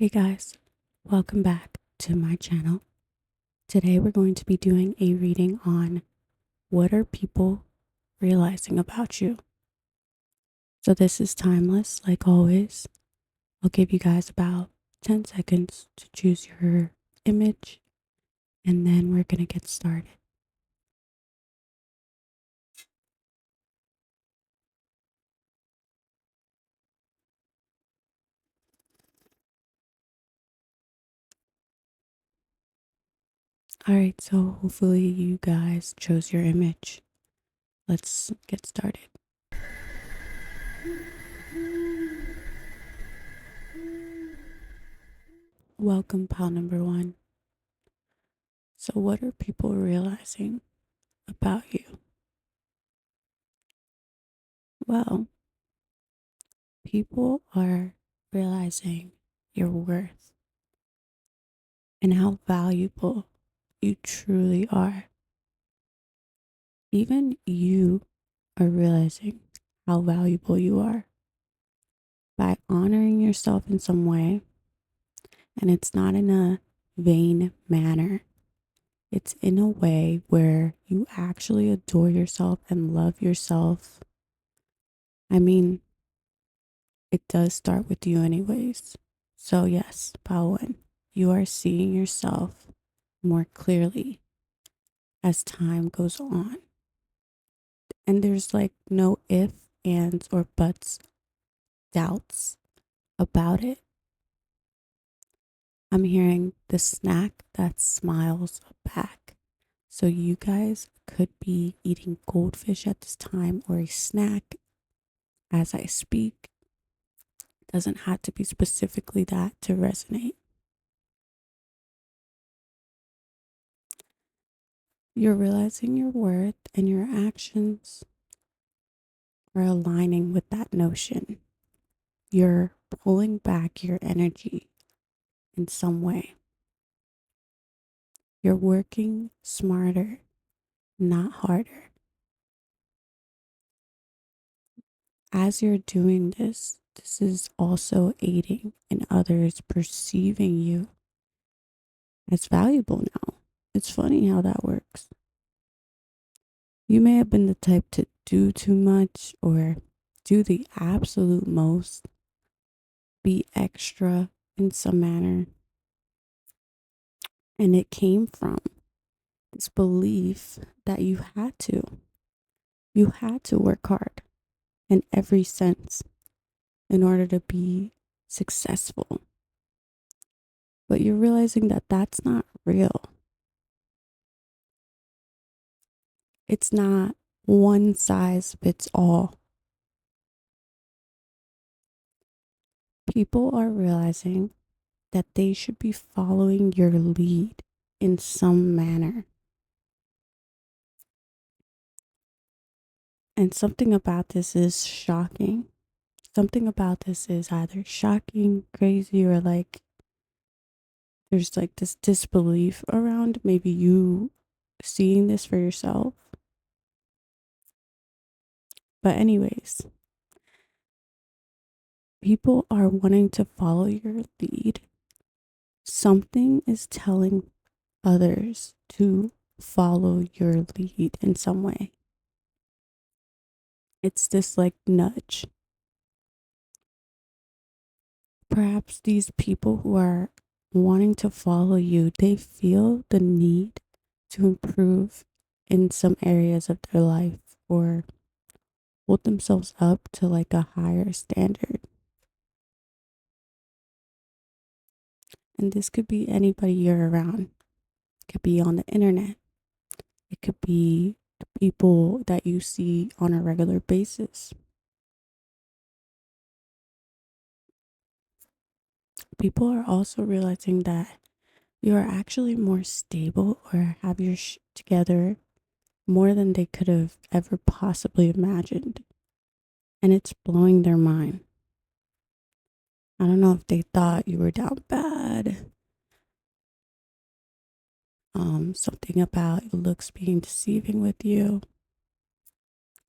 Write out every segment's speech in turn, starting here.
Hey guys, welcome back to my channel. Today we're going to be doing a reading on what are people realizing about you. So this is timeless, like always. I'll give you guys about 10 seconds to choose your image and then we're going to get started. Alright, so hopefully you guys chose your image. Let's get started. Welcome, pal number one. So what are people realizing about you? Well, people are realizing your worth and how valuable you truly are. Even you are realizing how valuable you are by honoring yourself in some way. And it's not in a vain manner, it's in a way where you actually adore yourself and love yourself. I mean, it does start with you, anyways. So, yes, Pawan, you are seeing yourself more clearly as time goes on. And there's like no if, ands, or buts, doubts about it. I'm hearing the snack that smiles back. So you guys could be eating goldfish at this time or a snack as I speak. Doesn't have to be specifically that to resonate. You're realizing your worth and your actions are aligning with that notion. You're pulling back your energy in some way. You're working smarter, not harder. As you're doing this, this is also aiding in others perceiving you as valuable now. It's funny how that works. You may have been the type to do too much or do the absolute most, be extra in some manner. And it came from this belief that you had to. You had to work hard in every sense in order to be successful. But you're realizing that that's not real. It's not one size fits all. People are realizing that they should be following your lead in some manner. And something about this is shocking. Something about this is either shocking, crazy, or like there's like this disbelief around maybe you seeing this for yourself. But, anyways, people are wanting to follow your lead. Something is telling others to follow your lead in some way. It's this like nudge. Perhaps these people who are wanting to follow you, they feel the need to improve in some areas of their life or hold themselves up to like a higher standard. And this could be anybody you're around. It could be on the internet. It could be the people that you see on a regular basis. People are also realizing that you are actually more stable or have your together more than they could have ever possibly imagined. And it's blowing their mind. I don't know if they thought you were down bad. Something about your looks being deceiving with you.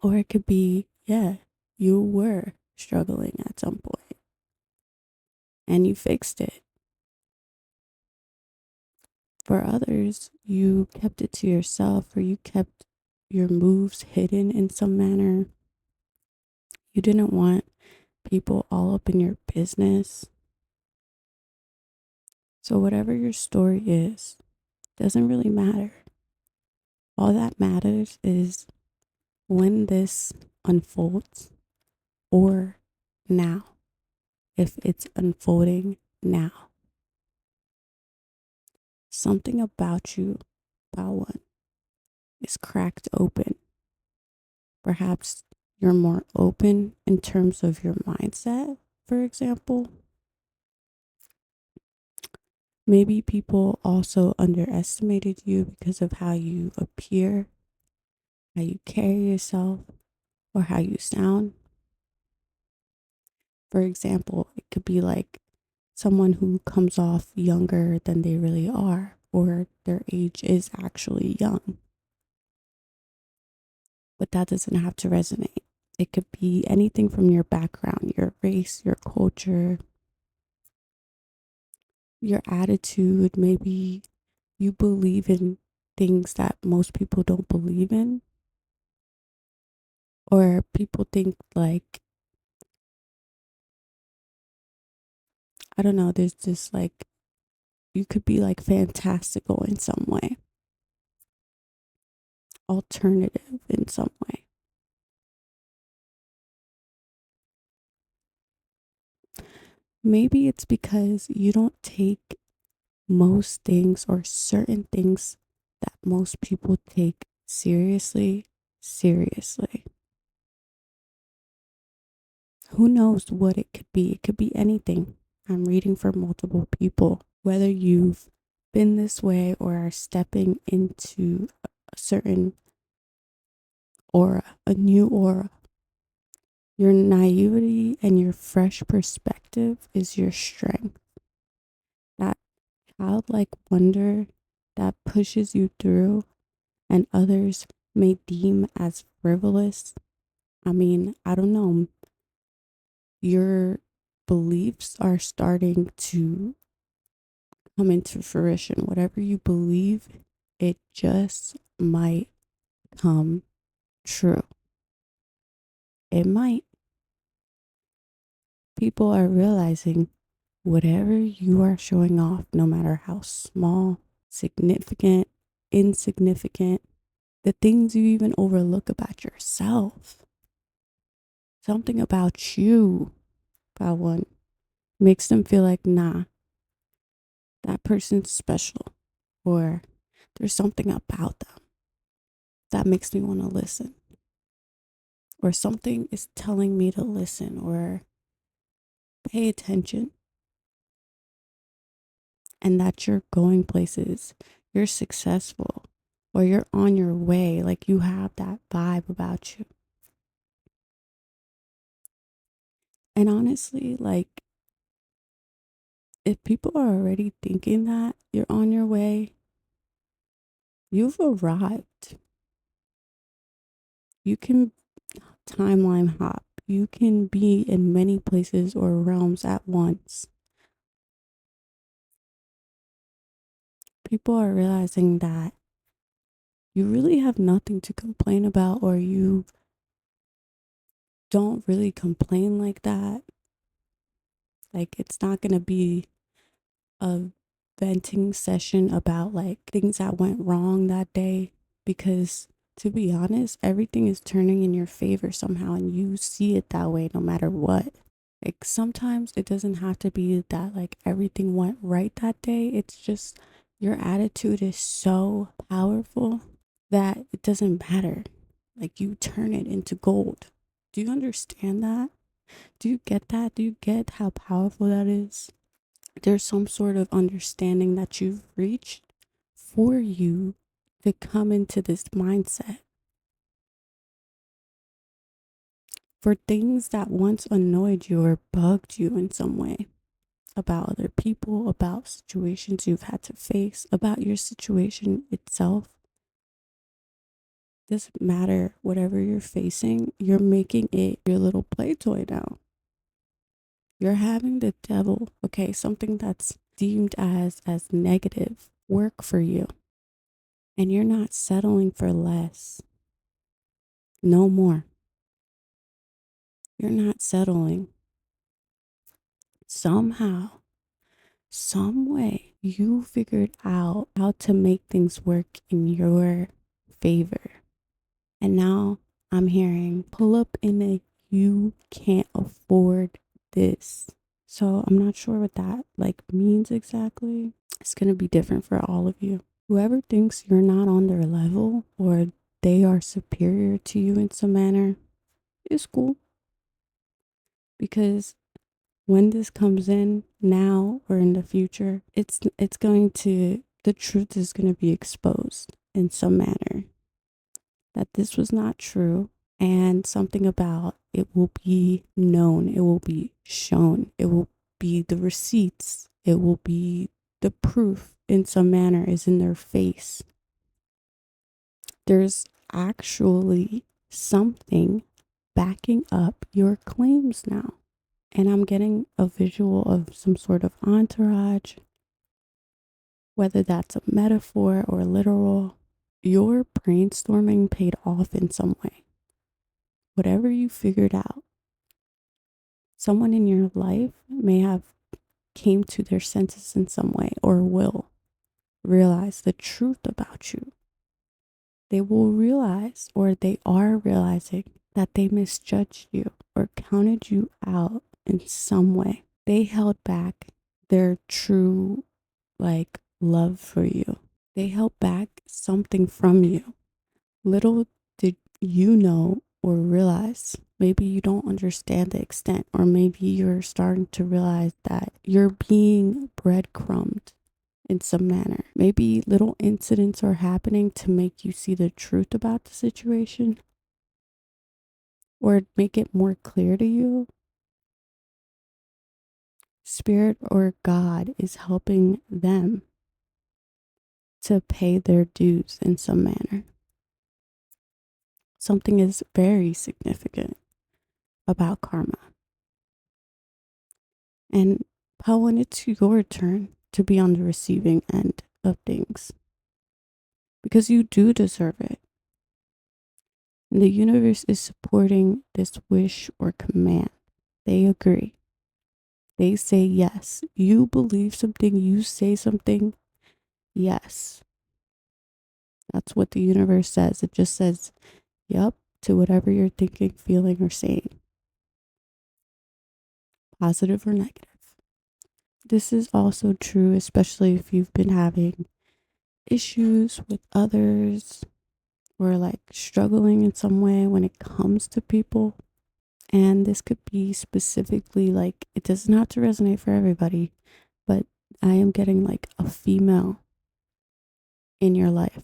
Or it could be, yeah, you were struggling at some point and you fixed it. For others, you kept it to yourself, or you kept your moves hidden in some manner. You didn't want people all up in your business. So, whatever your story is, doesn't really matter. All that matters is when this unfolds, or now, if it's unfolding now. Something about you, about one, is cracked open. Perhaps you're more open in terms of your mindset, for example. Maybe people also underestimated you because of how you appear, how you carry yourself, or how you sound. For example, it could be like someone who comes off younger than they really are, or their age is actually young. But that doesn't have to resonate. It could be anything from your background, your race, your culture, your attitude. Maybe you believe in things that most people don't believe in, or people think like, I don't know, there's just like, you could be like fantastical in some way, alternative in some way. Maybe it's because you don't take most things, or certain things that most people take seriously, seriously. Who knows what it could be? It could be anything. I'm reading for multiple people. Whether you've been this way or are stepping into a certain aura, a new aura, your naivety and your fresh perspective is your strength. That childlike wonder that pushes you through and others may deem as frivolous. I mean, I don't know. Your beliefs are starting to come into fruition. Whatever you believe, it just might come true. It might. People are realizing whatever you are showing off, no matter how small, significant, insignificant, the things you even overlook about yourself, something about you, about one, makes them feel like, nah, that person's special, or there's something about them that makes me want to listen, or something is telling me to listen or pay attention, and that you're going places, you're successful, or you're on your way, like you have that vibe about you. And honestly, like, if people are already thinking that you're on your way, you've arrived. You can timeline hop. You can be in many places or realms at once. People are realizing that you really have nothing to complain about, or you don't really complain like that. Like, it's not going to be a venting session about like things that went wrong that day, because to be honest, everything is turning in your favor somehow, and you see it that way no matter what. Like, sometimes it doesn't have to be that like everything went right that day. It's just your attitude is so powerful that it doesn't matter. Like, you turn it into gold. Do you understand that? Do you get that? Do you get how powerful that is? There's some sort of understanding that you've reached for you to come into this mindset. For things that once annoyed you or bugged you in some way, about other people, about situations you've had to face, about your situation itself. Doesn't matter whatever you're facing, you're making it your little play toy now. You're having the devil, okay, something that's deemed as negative, work for you. And you're not settling for less. No more. You're not settling. Somehow, some way, you figured out how to make things work in your favor. And now I'm hearing pull up in a you can't afford this. So I'm not sure what that means exactly. It's going to be different for all of you. Whoever thinks you're not on their level or they are superior to you in some manner is cool. Because when this comes in now or in the future, it's going to the truth is going to be exposed in some manner that this was not true, and something about it will be known, it will be shown, it will be the receipts, it will be the proof in some manner is in their face. There's actually something backing up your claims now. And I'm getting a visual of some sort of entourage, whether that's a metaphor or literal. Your brainstorming paid off in some way. Whatever you figured out, someone in your life may have came to their senses in some way or will realize the truth about you. They will realize, or they are realizing, that they misjudged you or counted you out in some way. They held back their true love for you. They held back something from you. Little did you know or realize. Maybe you don't understand the extent, or maybe you're starting to realize that you're being breadcrumbed in some manner. Maybe little incidents are happening to make you see the truth about the situation or make it more clear to you. Spirit or God is helping them to pay their dues in some manner. Something is very significant about karma. And when it's your turn to be on the receiving end of things, because you do deserve it. And the universe is supporting this wish or command. They agree. They say yes. You believe something, you say something, yes. That's what the universe says. It just says, yep, to whatever you're thinking, feeling, or saying, positive or negative. This is also true, especially if you've been having issues with others or struggling in some way when it comes to people. And this could be specifically it doesn't have to resonate for everybody, but I am getting a female in your life.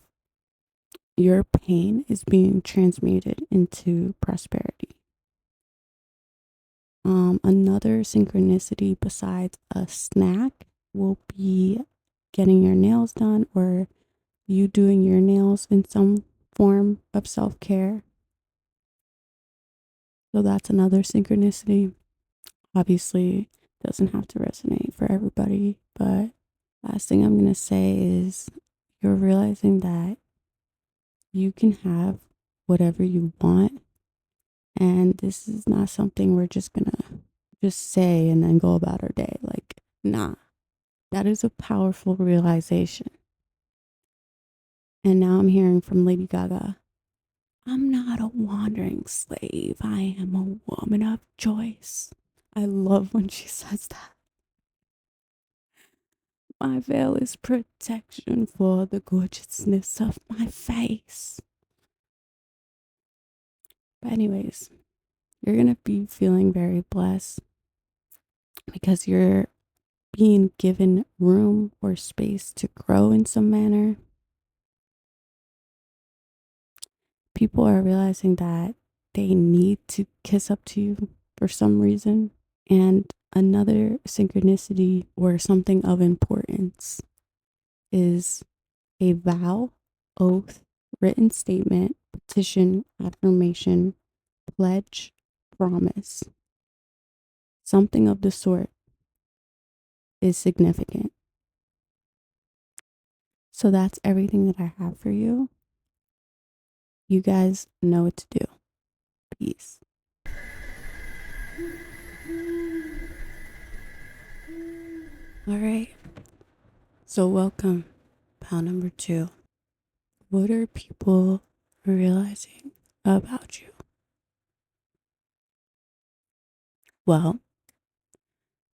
Your pain is being transmuted into prosperity. Another synchronicity besides a snack will be getting your nails done or you doing your nails in some form of self-care. So that's another synchronicity. Obviously, doesn't have to resonate for everybody, but last thing I'm going to say is you're realizing that you can have whatever you want, and this is not something we're just going to just say and then go about our day. Nah, that is a powerful realization. And now I'm hearing from Lady Gaga, I'm not a wandering slave. I am a woman of choice. I love when she says that. My veil is protection for the gorgeousness of my face. But anyways, you're going to be feeling very blessed because you're being given room or space to grow in some manner. People are realizing that they need to kiss up to you for some reason. And another synchronicity or something of importance is a vow, oath, written statement, petition, affirmation, pledge, promise. Something of the sort is significant. So that's everything that I have for you. You guys know what to do. Peace. All right. So welcome, pal number 2. What are people realizing about you? Well,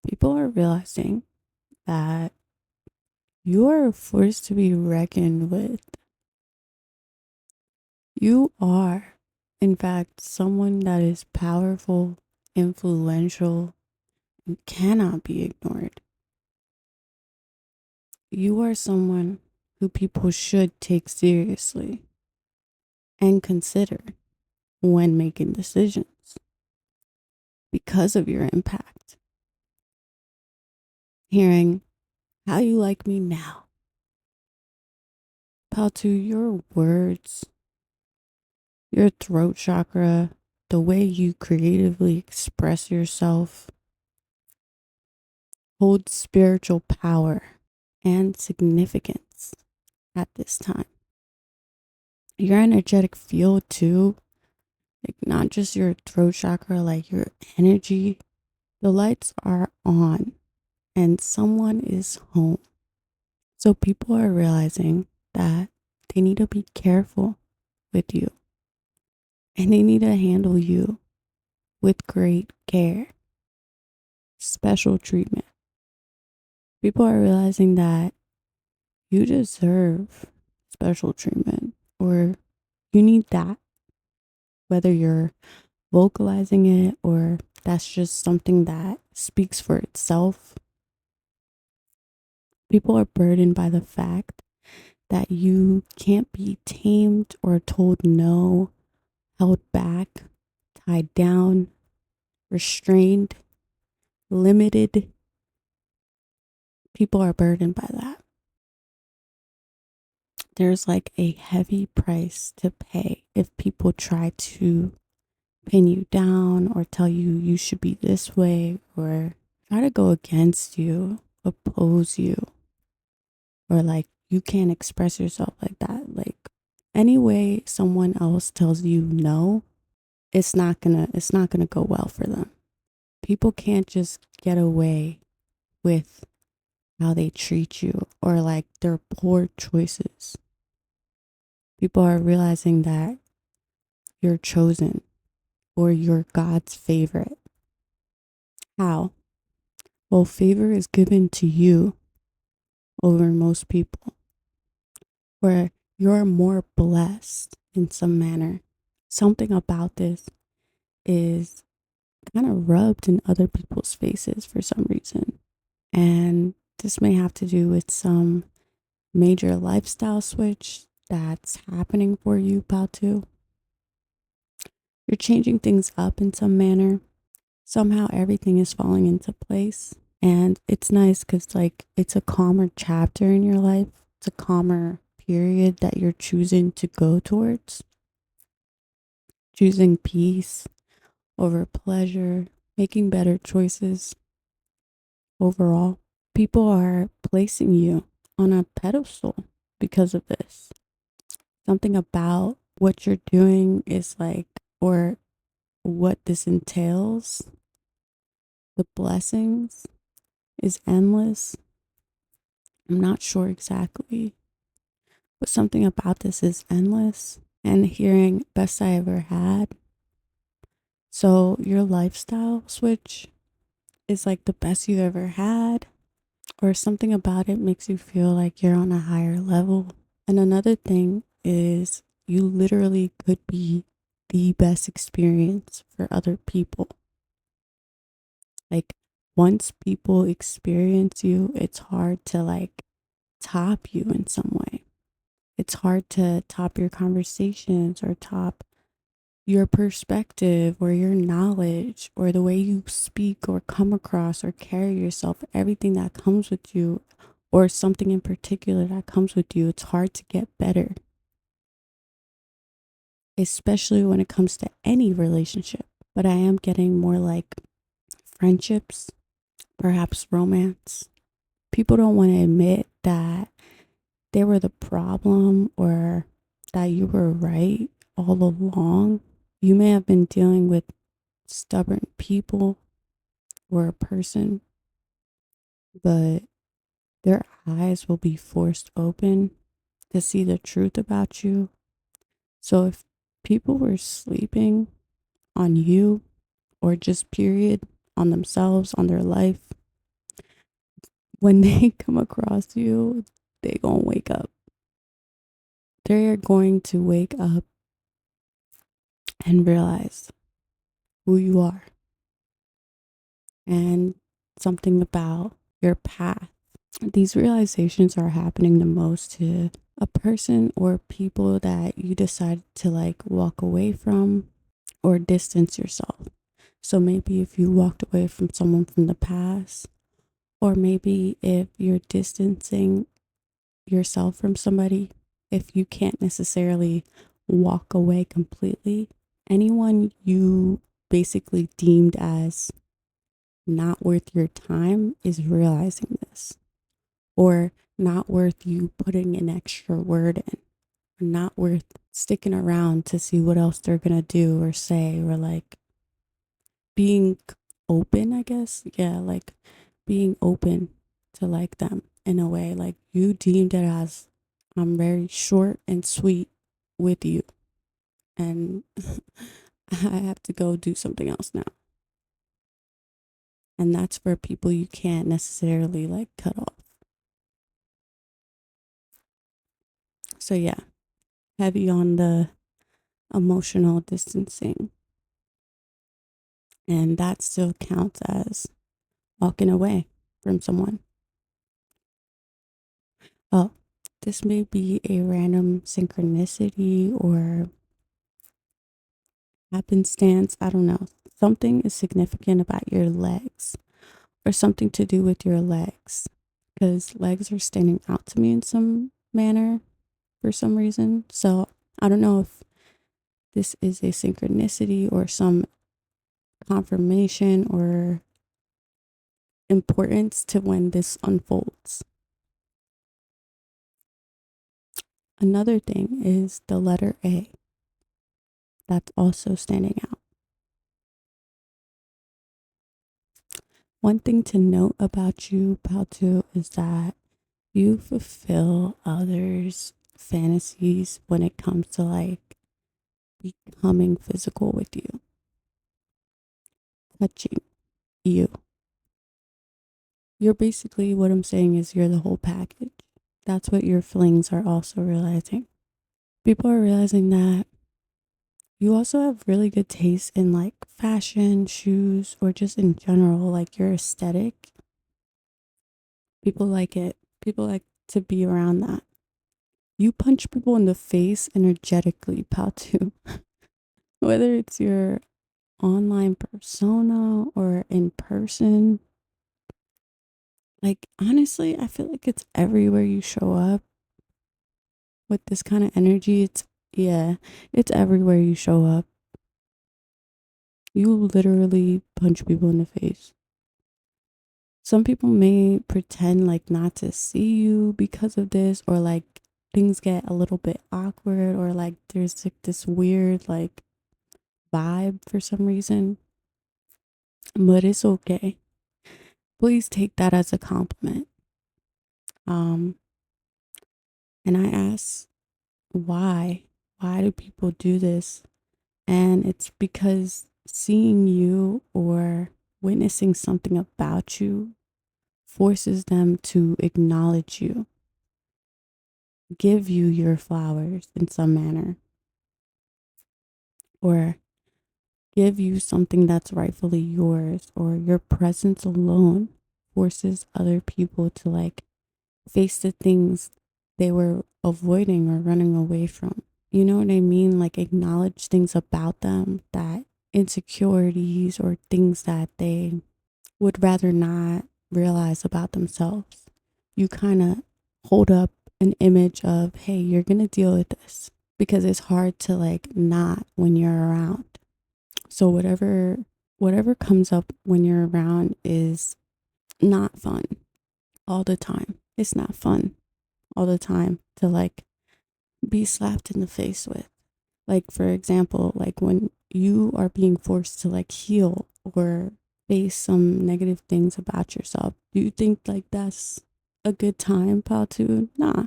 people are realizing that you are a force to be reckoned with. You are, in fact, someone that is powerful, influential, and cannot be ignored. You are someone who people should take seriously and consider when making decisions because of your impact. Hearing how you like me now. Pal, to your words, your throat chakra, the way you creatively express yourself holds spiritual power and significance at this time. Your energetic field too, like not just your throat chakra, like your energy, the lights are on and someone is home. So people are realizing that they need to be careful with you and they need to handle you with great care, special treatment. People are realizing that you deserve special treatment or you need that, whether you're vocalizing it or that's just something that speaks for itself. People are burdened by the fact that you can't be tamed or told no, held back, tied down, restrained, limited. People are burdened by that. There's like a heavy price to pay if people try to pin you down or tell you you should be this way or try to go against you, oppose you, or like you can't express yourself like that. Like any way someone else tells you no, it's not gonna go well for them. People can't just get away with how they treat you or like their poor choices. People are realizing that you're chosen or you're God's favorite. How? Well, favor is given to you over most people, where you're more blessed in some manner. Something about this is kind of rubbed in other people's faces for some reason. And this may have to do with some major lifestyle switch that's happening for you, Batu. You're changing things up in some manner. Somehow everything is falling into place. And it's nice because, like, it's a calmer chapter in your life. It's a calmer period that you're choosing to go towards. Choosing peace over pleasure, making better choices overall. People are placing you on a pedestal because of this. Something about what you're doing is like, or what this entails, the blessings is endless. I'm not sure exactly, but something about this is endless. And hearing best I ever had. So your lifestyle switch is like the best you've ever had, or something about it makes you feel like you're on a higher level. And another thing is you literally could be the best experience for other people. Like once people experience you, it's hard to like top you in some way. It's hard to top your conversations or top your perspective or your knowledge or the way you speak or come across or carry yourself, everything that comes with you or something in particular that comes with you. It's hard to get better, especially when it comes to any relationship. But I am getting more like friendships, perhaps romance. People don't want to admit that they were the problem or that you were right all along. You may have been dealing with stubborn people or a person, but their eyes will be forced open to see the truth about you. So if people were sleeping on you or just period on themselves, on their life, when they come across you, they gonna wake up. They're going to wake up and realize who you are and something about your path. These realizations are happening the most to a person or people that you decide to like walk away from or distance yourself. So maybe if you walked away from someone from the past, or maybe if you're distancing yourself from somebody, if you can't necessarily walk away completely, anyone you basically deemed as not worth your time is realizing this, or not worth you putting an extra word in, or not worth sticking around to see what else they're gonna do or say, or like being open, I guess. Yeah, like being open to like them in a way. Like you deemed it as I'm very short and sweet with you, and I have to go do something else now. And that's for people you can't necessarily like cut off. So yeah, heavy on the emotional distancing. And that still counts as walking away from someone. Oh, this may be a random synchronicity or happenstance. I don't know. Something is significant about your legs or something to do with your legs, because legs are standing out to me in some manner for some reason. So I don't know if this is a synchronicity or some confirmation or importance to when this unfolds. Another thing is the letter A that's also standing out. One thing to note about you, Paltu, is that you fulfill others' fantasies when it comes to like becoming physical with you, touching you. You're basically, what I'm saying is you're the whole package. That's what your flings are also realizing. People are realizing that you also have really good taste in like fashion, shoes, or just in general, like your aesthetic. People like it. People like to be around that. You punch people in the face energetically, Patu. Whether it's your online persona or in person. Like, honestly, I feel like it's everywhere you show up with this kind of energy. Yeah, it's everywhere you show up. You literally punch people in the face. Some people may pretend like not to see you because of this, or like things get a little bit awkward, or like there's like this weird like vibe for some reason. But it's okay. Please take that as a compliment. Um, and I ask, why? Why do people do this? And it's because seeing you or witnessing something about you forces them to acknowledge you, give you your flowers in some manner, or give you something that's rightfully yours, or your presence alone forces other people to like face the things they were avoiding or running away from. You know what I mean? Like acknowledge things about them, that insecurities or things that they would rather not realize about themselves. You kind of hold up an image of, hey, you're going to deal with this, because it's hard to like not when you're around. So whatever comes up when you're around is not fun all the time. It's not fun. all the time to like be slapped in the face with. Like, for example, like when you are being forced to like heal or face some negative things about yourself, do you think like that's a good time, pal, to? Nah.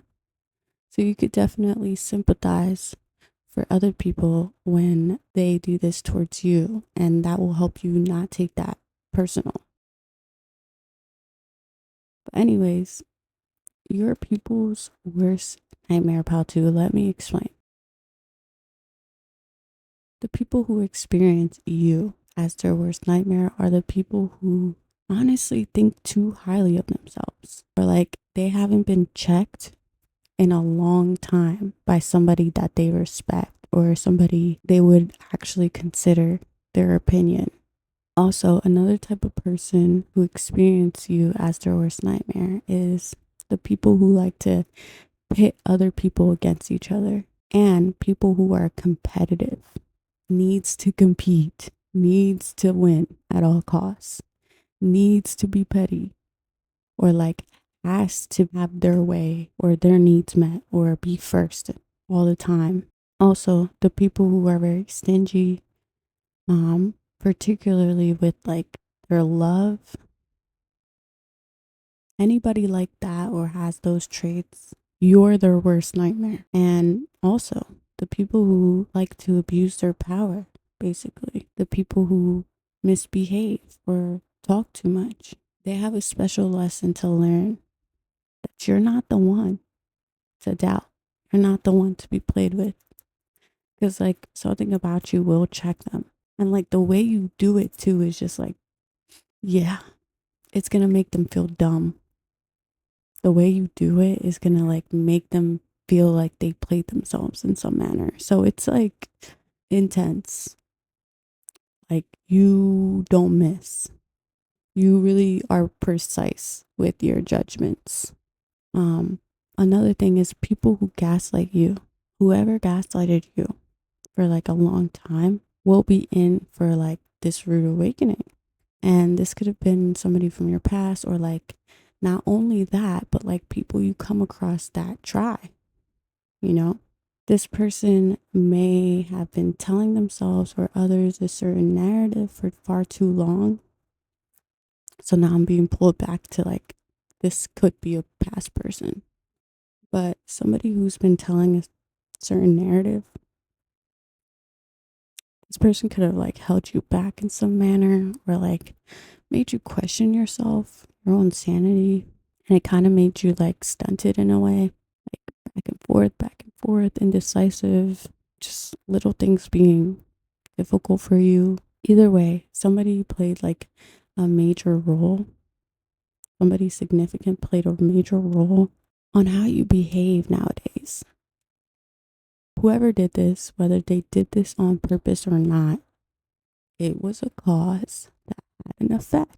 So you could definitely sympathize for other people when they do this towards you, and that will help you not take that personal. But anyways, your people's worst nightmare, pal, too. Let me explain. The people who experience you as their worst nightmare are the people who honestly think too highly of themselves, or like they haven't been checked in a long time by somebody that they respect or somebody they would actually consider their opinion. Also, another type of person who experience you as their worst nightmare is the people who like to pit other people against each other, and people who are competitive, needs to compete, needs to win at all costs, needs to be petty, or like has to have their way or their needs met or be first all the time. Also, the people who are very stingy, particularly with like their love, anybody like that or has those traits, you're their worst nightmare. And also, the people who like to abuse their power, basically, the people who misbehave or talk too much, they have a special lesson to learn that you're not the one to doubt. You're not the one to be played with. Because, like, something about you will check them. And, like, the way you do it, too, is just like, yeah, it's going to make them feel dumb. The way you do it is going to, like, make them feel like they played themselves in some manner. So it's, like, intense. Like, you don't miss. You really are precise with your judgments. Um, Another thing is people who gaslight you. Whoever gaslighted you for like a long time will be in for like this rude awakening. And this could have been somebody from your past, or like not only that, but like people you come across that try, you know? This person may have been telling themselves or others a certain narrative for far too long. So now I'm being pulled back to like, this could be a past person. But somebody who's been telling a certain narrative, this person could have like held you back in some manner or like made you question yourself, your own sanity. And it kind of made you like stunted in a way, like back and forth, indecisive, just little things being difficult for you. Either way, somebody played like a major role. Somebody significant played a major role on how you behave nowadays. Whoever did this, whether they did this on purpose or not, it was a cause that had an effect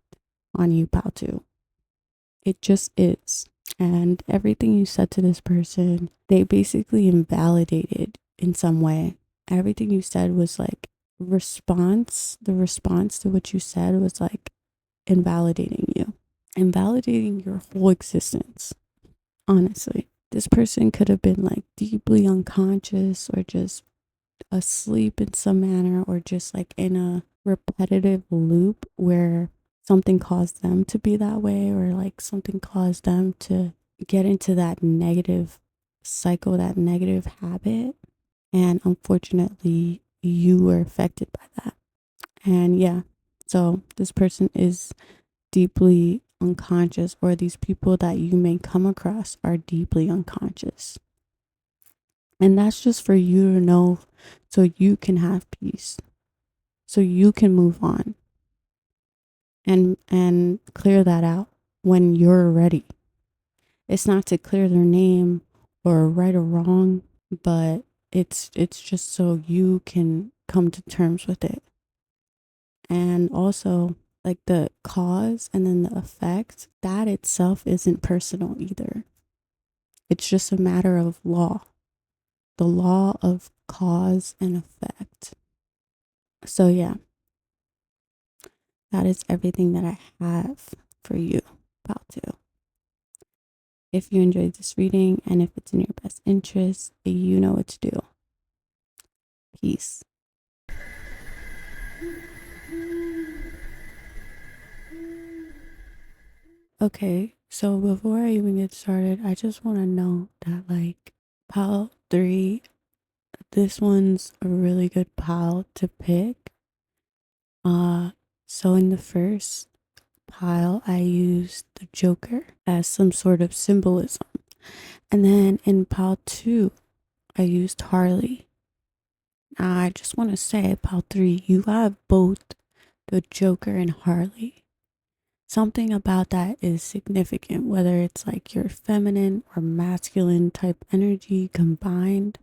on you, Pautu. It just is. And everything you said to this person, they basically invalidated in some way. Everything you said was like the response to what you said was like invalidating you, invalidating your whole existence. Honestly, this person could have been like deeply unconscious or just asleep in some manner, or just like in a repetitive loop where something caused them to be that way, or like something caused them to get into that negative cycle, that negative habit. And unfortunately, you were affected by that. And yeah, so this person is deeply unconscious, or these people that you may come across are deeply unconscious. And that's just for you to know, so you can have peace, so you can move on and clear that out when you're ready. It's not to clear their name or right or wrong, but it's just so you can come to terms with it. And also, like, the cause and then the effect, that itself isn't personal either. It's just a matter of law, the law of cause and effect. So yeah, that is everything that I have for you, Patu. If you enjoyed this reading and if it's in your best interest, you know what to do. Peace. Okay, so before I even get started, I just want to note that, like, pile 3, this one's a really good pile to pick. So in the first pile, I used the Joker as some sort of symbolism. And then in pile 2, I used Harley. Now, I just want to say, pile 3, you have both the Joker and Harley. Something about that is significant, whether it's like your feminine or masculine type energy combined,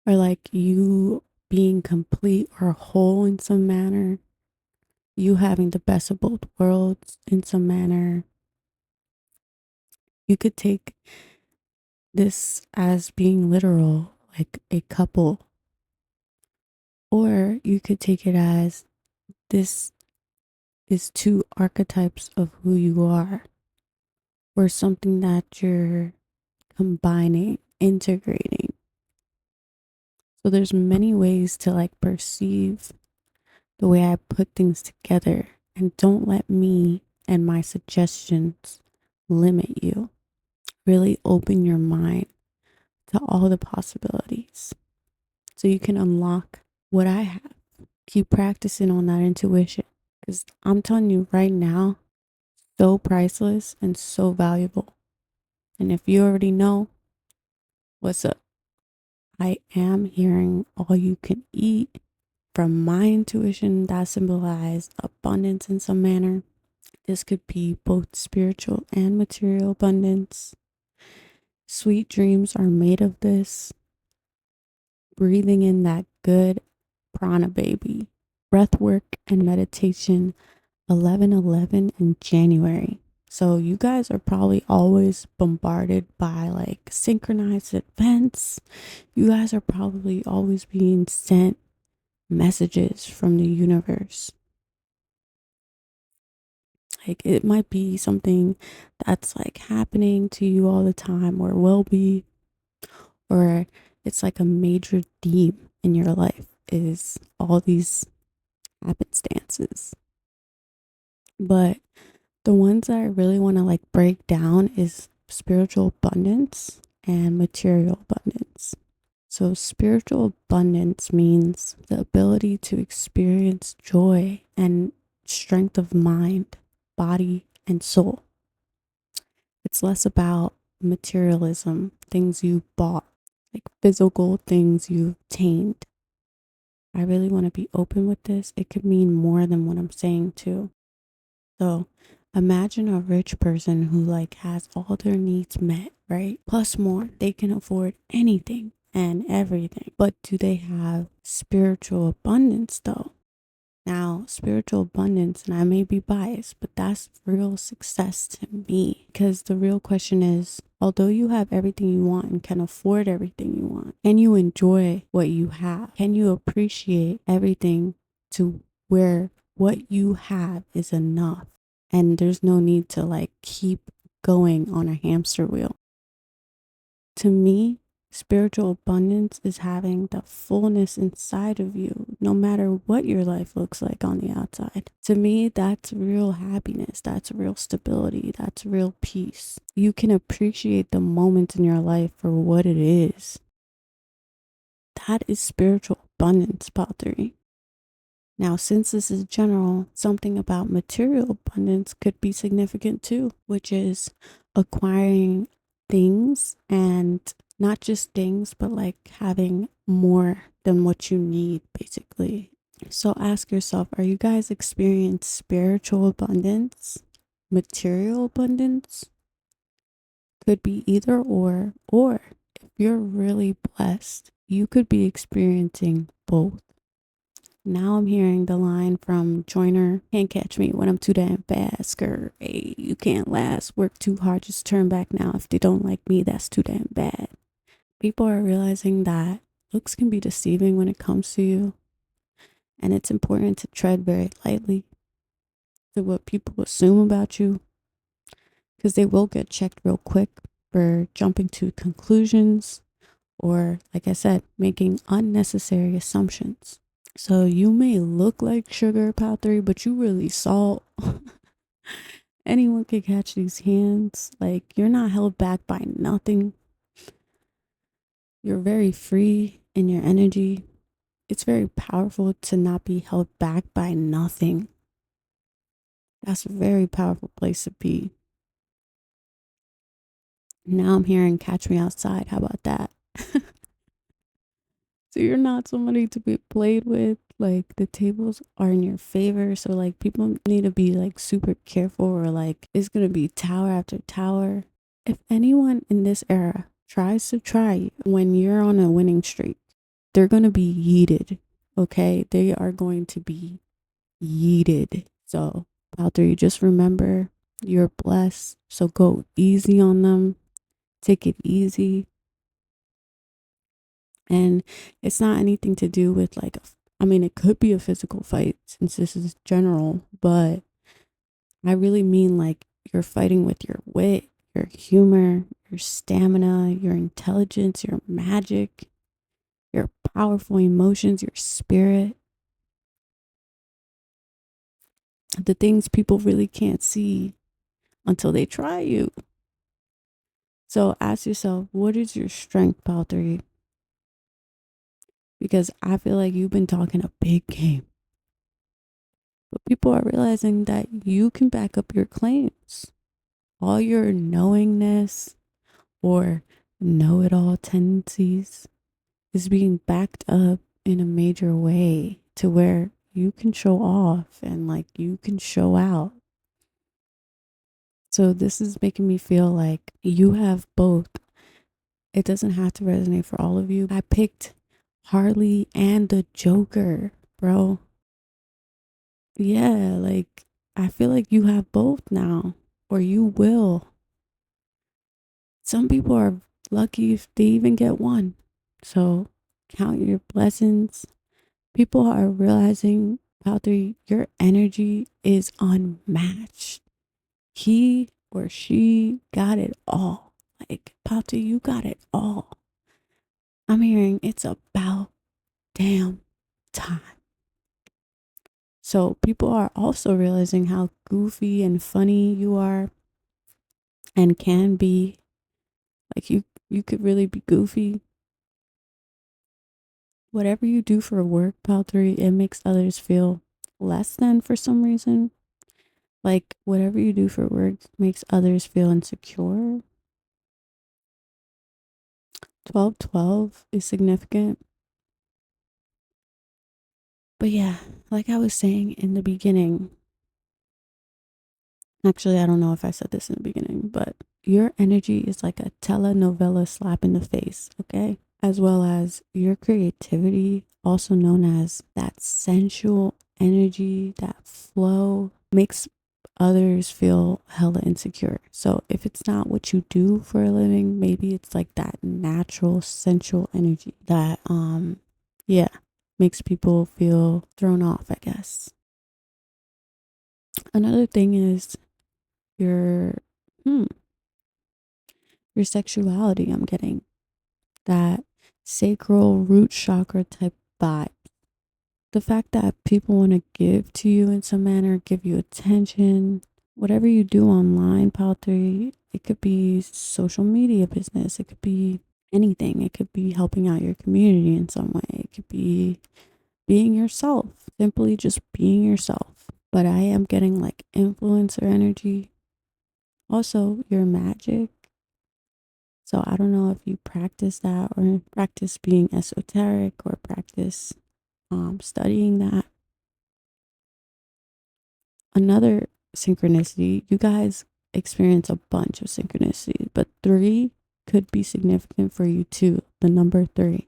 or like you being complete or whole in some manner, you having the best of both worlds in some manner. You could take this as being literal, like a couple, or you could take it as this is two archetypes of who you are, or something that you're combining, integrating. So there's many ways to like perceive the way I put things together, and don't let me and my suggestions limit you. Really open your mind to all the possibilities so you can unlock what I have. Keep practicing on that intuition, because I'm telling you right now, so priceless and so valuable. And if you already know, what's up? I am hearing all you can eat from my intuition that symbolized abundance in some manner. This could be both spiritual and material abundance. Sweet dreams are made of this. Breathing in that good prana, baby. Breath work and meditation, 11/11 in January. So you guys are probably always bombarded by like synchronized events. You guys are probably always being sent messages from the universe. Like it might be something that's like happening to you all the time, or will be, or it's like a major theme in your life is all these happenstances. But the ones that I really want to like break down is spiritual abundance and material abundance. So spiritual abundance means the ability to experience joy and strength of mind, body, and soul. It's less about materialism, things you bought, like physical things you've obtained. I really want to be open with this. It could mean more than what I'm saying too. So imagine a rich person who like has all their needs met, right? Plus more. They can afford anything and everything. But do they have spiritual abundance though? Now, spiritual abundance, and I may be biased, but that's real success to me. Because the real question is, although you have everything you want and can afford everything you want, can you enjoy what you have? Can you appreciate everything to where what you have is enough? And there's no need to like keep going on a hamster wheel. To me, spiritual abundance is having the fullness inside of you, no matter what your life looks like on the outside. To me, that's real happiness. That's real stability. That's real peace. You can appreciate the moments in your life for what it is. That is spiritual abundance, part 3. Now, since this is general, something about material abundance could be significant too, which is acquiring things, and not just things, but like having more than what you need, basically. So ask yourself, are you guys experiencing spiritual abundance, material abundance? Could be either or if you're really blessed, you could be experiencing both. Now I'm hearing the line from Joyner, can't catch me when I'm too damn fast. Skirt, hey, you can't last. Work too hard, just turn back now. If they don't like me, that's too damn bad. People are realizing that looks can be deceiving when it comes to you. And it's important to tread very lightly to what people assume about you. because they will get checked real quick for jumping to conclusions or, like I said, making unnecessary assumptions. So you may look like sugar, pal 3, but you really salt. Anyone can catch these hands. Like, you're not held back by nothing. You're very free in your energy. It's very powerful to not be held back by nothing. That's a very powerful place to be. Now I'm hearing Catch Me Outside. How about that? So you're not somebody to be played with. Like, the tables are in your favor. So, like, people need to be, like, super careful, or, like, it's going to be tower after tower. If anyone in this era tries to try you when you're on a winning streak, they're going to be yeeted. Okay? They are going to be yeeted. So, out there, you just remember you're blessed. So go easy on them. Take it easy. And it's not anything to do with like, I mean, it could be a physical fight since this is general, but I really mean like you're fighting with your wit, your humor, your stamina, your intelligence, your magic, your powerful emotions, your spirit. The things people really can't see until they try you. So ask yourself, what is your strength, pal 3? Because I feel like you've been talking a big game. But people are realizing that you can back up your claims. All your knowingness or know-it-all tendencies is being backed up in a major way to where you can show off and like you can show out. So this is making me feel like you have both. It doesn't have to resonate for all of you. I picked Harley and the Joker, bro. Yeah, like I feel like you have both now, or you will. Some people are lucky if they even get one. So count your blessings. People are realizing out there your energy is unmatched. He or she got it all. Like, Pata, you got it all. I'm hearing it's about damn time. So people are also realizing how goofy and funny you are and can be. Like you could really be goofy. Whatever you do for work, pal 3, it makes others feel less than for some reason. Like whatever you do for work makes others feel insecure. 1212 is significant. But yeah, like I was saying in the beginning, actually, I don't know if I said this in the beginning, but your energy is like a telenovela slap in the face, okay? As well as your creativity, also known as that sensual energy, that flow, makes others feel hella insecure. So if it's not what you do for a living, maybe it's like that natural sensual energy that yeah, makes people feel thrown off, I guess. Another thing is your your sexuality. I'm getting that sacral root chakra type vibe. The fact that people want to give to you in some manner, give you attention, whatever you do online, pal 3, it could be social media business, it could be anything, it could be helping out your community in some way, it could be being yourself, simply just being yourself. But I am getting like influencer energy, also your magic. So I don't know if you practice that or practice being esoteric or practice studying that. Another synchronicity, you guys experience a bunch of synchronicities, but 3 could be significant for you too. The number 3.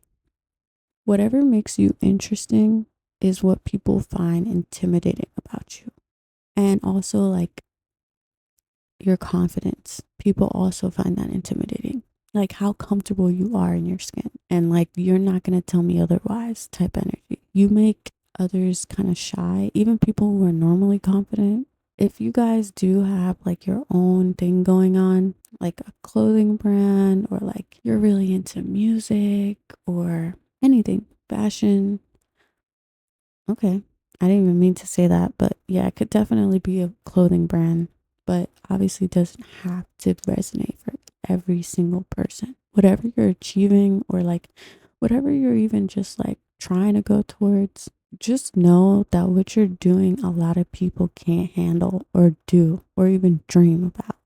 Whatever makes you interesting is what people find intimidating about you. And also like your confidence. People also find that intimidating. Like how comfortable you are in your skin. And like you're not going to tell me otherwise type energy. You make others kind of shy, even people who are normally confident. if you guys do have like your own thing going on, like a clothing brand, or like you're really into music or anything, fashion. Okay. I didn't even mean to say that, but yeah, it could definitely be a clothing brand, but obviously doesn't have to resonate for every single person. Whatever you're achieving, or like whatever you're even just like trying to go towards, just know that what you're doing, a lot of people can't handle or do or even dream about.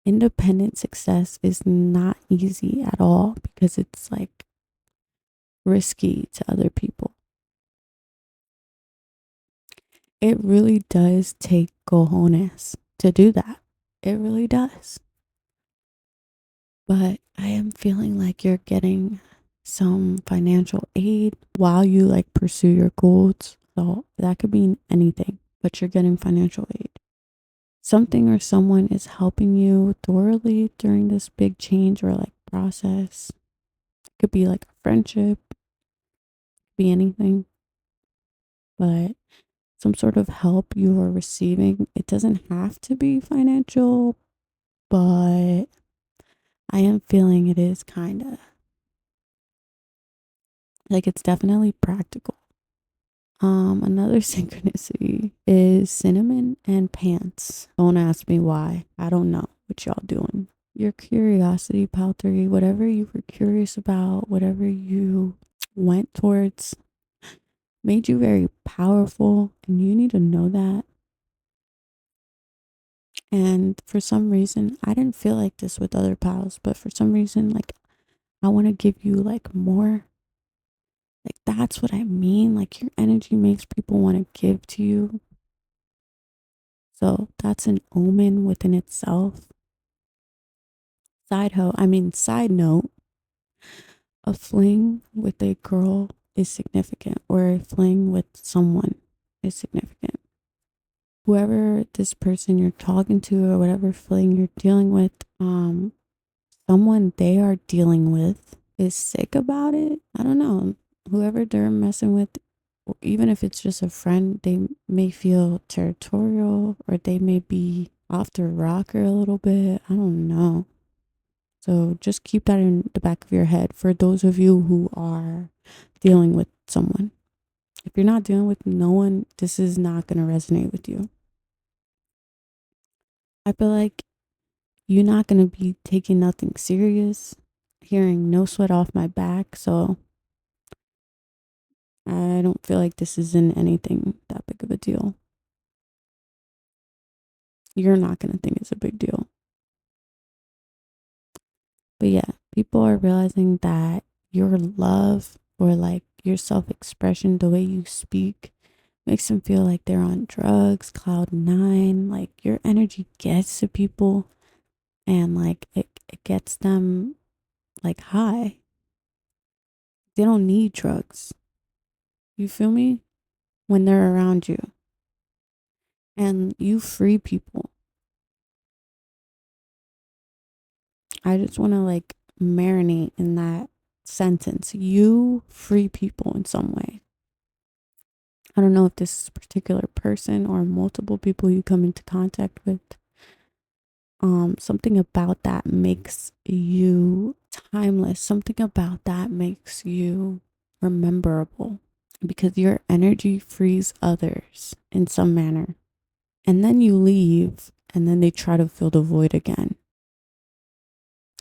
Independent success is not easy at all because it's like risky to other people. It really does take cojones to do that. It really does. But I am feeling like you're getting some financial aid while you like pursue your goals. So that could mean anything, but you're getting financial aid. Something or someone is helping you thoroughly during this big change or like process. It could be like a friendship, be anything, but some sort of help you are receiving. It doesn't have to be financial, but I am feeling it is kind of like it's definitely practical. Another synchronicity is cinnamon and pants. Don't ask me why. I don't know what y'all doing. Your curiosity, pal 3, whatever you were curious about, whatever you went towards, made you very powerful, and you need to know that. And for some reason, I didn't feel like this with other pals, but for some reason, like I want to give you like more. Like that's what I mean. Like your energy makes people want to give to you. So that's an omen within itself. Side note, a fling with a girl is significant, or a fling with someone is significant. Whoever this person you're talking to, or whatever fling you're dealing with, someone they are dealing with is sick about it. I don't know. Whoever they're messing with, even if it's just a friend, they may feel territorial, or they may be off the rocker a little bit. I don't know. So just keep that in the back of your head for those of you who are dealing with someone. If you're not dealing with no one, this is not going to resonate with you. I feel like you're not going to be taking nothing serious, hearing no sweat off my back. So I don't feel like this is in anything that big of a deal. You're not going to think it's a big deal. But yeah, people are realizing that your love, or like your self expression, the way you speak, makes them feel like they're on drugs, cloud nine. Like your energy gets to people, and like it gets them like high. They don't need drugs. You feel me? When they're around you, and you free people. I just want to like marinate in that sentence. You free people in some way. I don't know if this is a particular person or multiple people you come into contact with. Something about that makes you timeless. Something about that makes you rememberable, because your energy frees others in some manner. And then you leave, and then they try to fill the void again.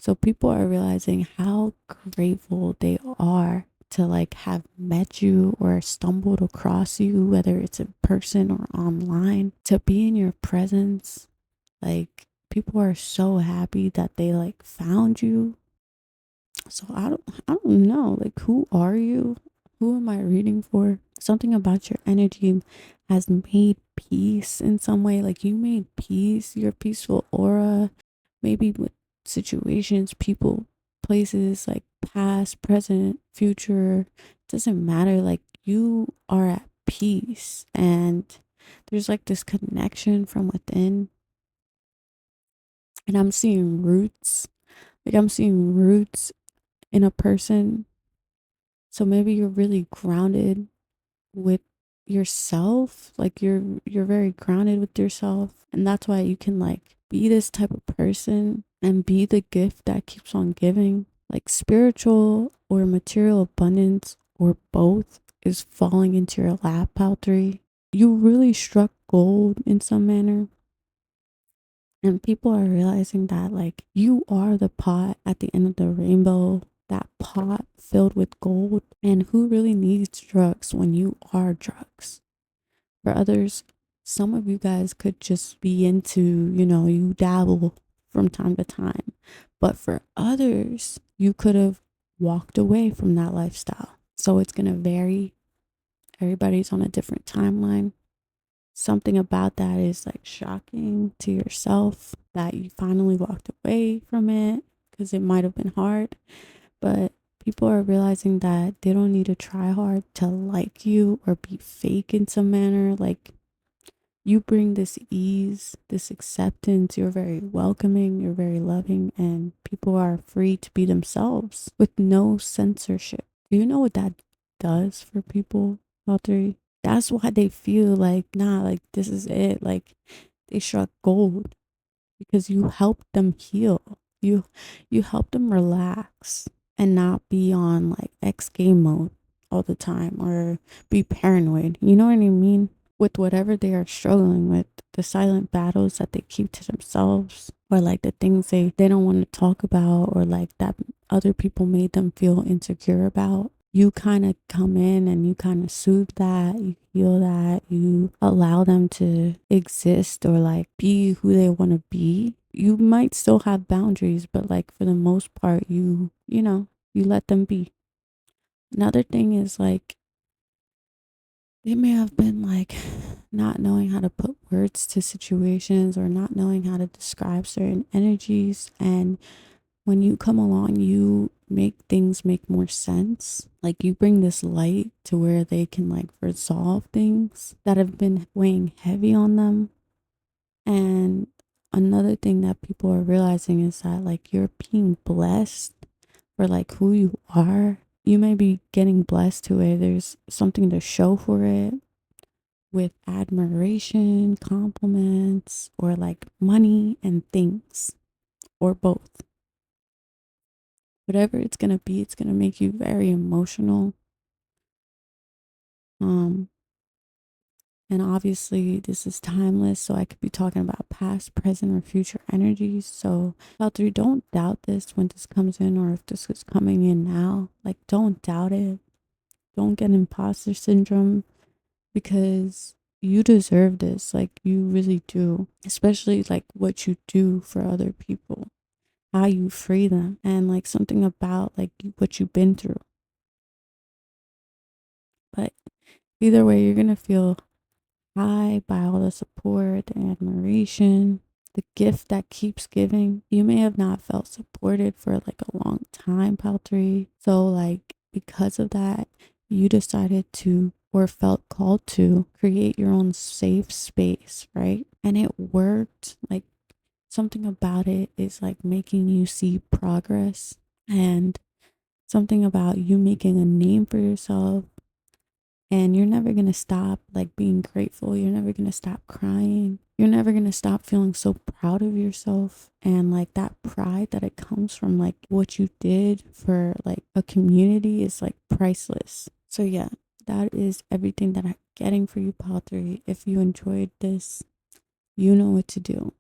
So people are realizing how grateful they are to like have met you or stumbled across you, whether it's in person or online, to be in your presence. Like people are so happy that they like found you. So I don't know, like who are you? Who am I reading for? Something about your energy has made peace in some way. Like you made peace, your peaceful aura, maybe with situations, people, places, like past, present, future. Doesn't matter. Like you are at peace, and there's like this connection from within. And I'm seeing roots. Like I'm seeing roots in a person. So maybe you're really grounded with yourself. Like you're very grounded with yourself, and that's why you can like be this type of person and be the gift that keeps on giving. Like spiritual or material abundance or both is falling into your lap, pal 3. You really struck gold in some manner. And people are realizing that like you are the pot at the end of the rainbow, that pot filled with gold. And who really needs drugs when you are drugs? For others, some of you guys could just be into, you dabble from time to time. But for others, you could have walked away from that lifestyle. So it's going to vary. Everybody's on a different timeline. Something about that is like shocking to yourself that you finally walked away from it, because it might have been hard. But people are realizing that they don't need to try hard to like you or be fake in some manner. Like, you bring this ease, this acceptance. You're very welcoming, you're very loving, and people are free to be themselves with no censorship. Do you know what that does for people, Valtteri? That's why they feel like, nah, like this is it. Like they struck gold because you helped them heal. You help them relax and not be on like X game mode all the time or be paranoid. You know what I mean? With whatever they are struggling with, the silent battles that they keep to themselves, or like the things they don't want to talk about, or like that other people made them feel insecure about. You kind of come in and you kind of soothe that, you heal that, you allow them to exist or like be who they want to be. You might still have boundaries, but like for the most part, you let them be. Another thing is like, they may have been like not knowing how to put words to situations or not knowing how to describe certain energies. And when you come along, you make things make more sense. Like you bring this light to where they can like resolve things that have been weighing heavy on them. And another thing that people are realizing is that like you're being blessed for like who you are. You may be getting blessed to where there's something to show for it, with admiration, compliments, or like money and things, or both. Whatever it's gonna be, it's gonna make you very emotional. Um, and obviously this is timeless, so I could be talking about past, present, or future energies. So about 3, don't doubt this when this comes in, or if this is coming in now. Like, don't doubt it. Don't get imposter syndrome, because you deserve this. Like, you really do. Especially like what you do for other people, how you free them, and like something about like what you've been through. But either way, you're gonna feel high by all the support, the admiration, the gift that keeps giving. You may have not felt supported for like a long time, pal 3. So like because of that, you decided to, or felt called to, create your own safe space, right? And it worked. Like, something about it is like making you see progress, and something about you making a name for yourself. And you're never going to stop like being grateful. You're never going to stop crying. You're never going to stop feeling so proud of yourself. And like that pride that it comes from like what you did for like a community is like priceless. So yeah, that is everything that I'm getting for you, pal 3. If you enjoyed this, you know what to do.